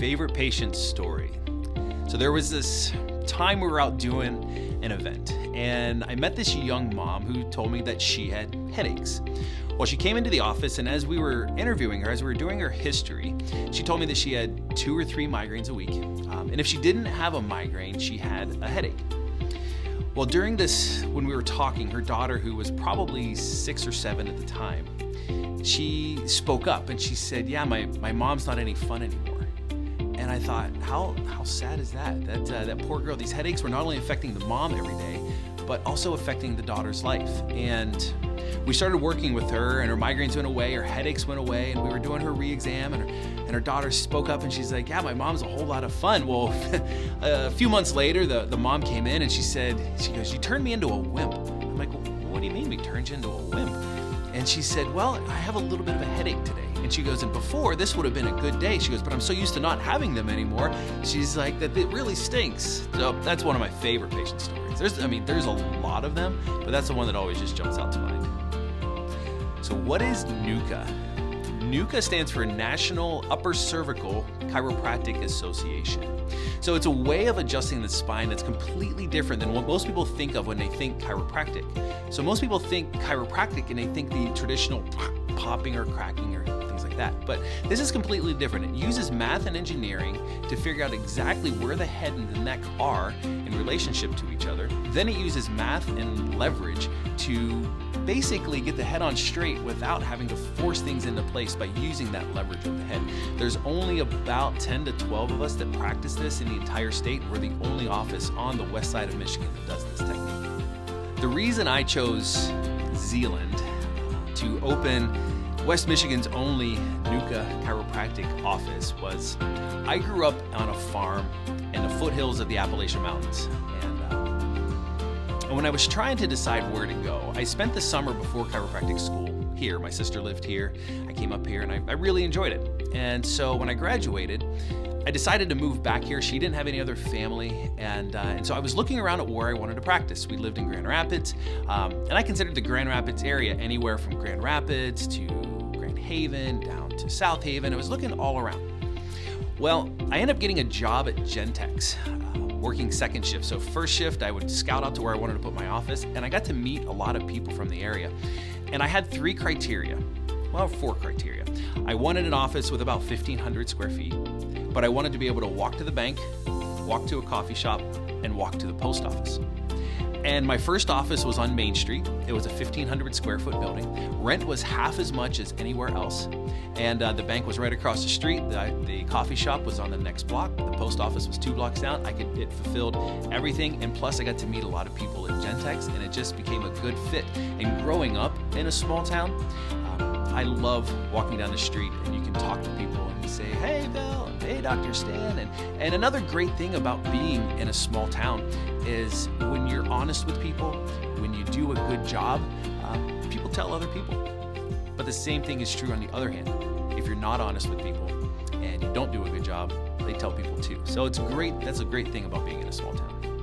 favorite patient story. So there was this time we were out doing an event, and I met this young mom who told me that she had headaches. Well, she came into the office, and as we were interviewing her, as we were doing her history, she told me that she had 2 or 3 migraines a week. And if she didn't have a migraine, she had a headache. Well, during this, when we were talking, her daughter, who was probably 6 or 7 at the time, she spoke up and she said, yeah, my mom's not any fun anymore. And I thought, how sad is that? That poor girl, these headaches were not only affecting the mom every day, but also affecting the daughter's life. And we started working with her, and her migraines went away, her headaches went away, and we were doing her re-exam, and her daughter spoke up and she's like, yeah, my mom's a whole lot of fun. Well, a few months later, the mom came in and she goes, you turned me into a wimp. I'm like, well, what do you mean we turned you into a wimp? And she said, well, I have a little bit of a headache today. And she goes, and before, this would have been a good day. She goes, but I'm so used to not having them anymore. She's like, that it really stinks. So that's one of my favorite patient stories. There's a lot of them, but that's the one that always just jumps out to mind. So what is NUCCA? NUCCA stands for National Upper Cervical Chiropractic Association. So it's a way of adjusting the spine that's completely different than what most people think of when they think chiropractic. So most people think chiropractic and they think the traditional popping or cracking or things like that. But this is completely different. It uses math and engineering to figure out exactly where the head and the neck are in relationship to each other. Then it uses math and leverage to basically get the head on straight without having to force things into place by using that leverage of the head. There's only about 10 to 12 of us that practice this in the entire state. We're the only office on the west side of Michigan that does this technique. The reason I chose Zeeland to open West Michigan's only NUCCA chiropractic office was I grew up on a farm in the foothills of the Appalachian Mountains. And when I was trying to decide where to go, I spent the summer before chiropractic school here. My sister lived here. I came up here and I really enjoyed it. And so when I graduated, I decided to move back here. She didn't have any other family. And so I was looking around at where I wanted to practice. We lived in Grand Rapids. And I considered the Grand Rapids area anywhere from Grand Rapids to Grand Haven down to South Haven. I was looking all around. Well, I ended up getting a job at Gentex. Working second shift. So first shift, I would scout out to where I wanted to put my office, and I got to meet a lot of people from the area. And I had 4 criteria. I wanted an office with about 1,500 square feet, but I wanted to be able to walk to the bank, walk to a coffee shop, and walk to the post office. And my first office was on Main Street. It was a 1,500 square foot building. Rent was half as much as anywhere else. And the bank was right across the street. The coffee shop was on the next block. The post office was 2 blocks down. It fulfilled everything. And plus I got to meet a lot of people at Gentex, and it just became a good fit. And growing up in a small town, I love walking down the street and you can talk to people and say, hey, Bill, and hey, Dr. Stan. And another great thing about being in a small town is when you're honest with people, when you do a good job, people tell other people. But the same thing is true on the other hand. If you're not honest with people and you don't do a good job, they tell people too. So it's great. That's a great thing about being in a small town.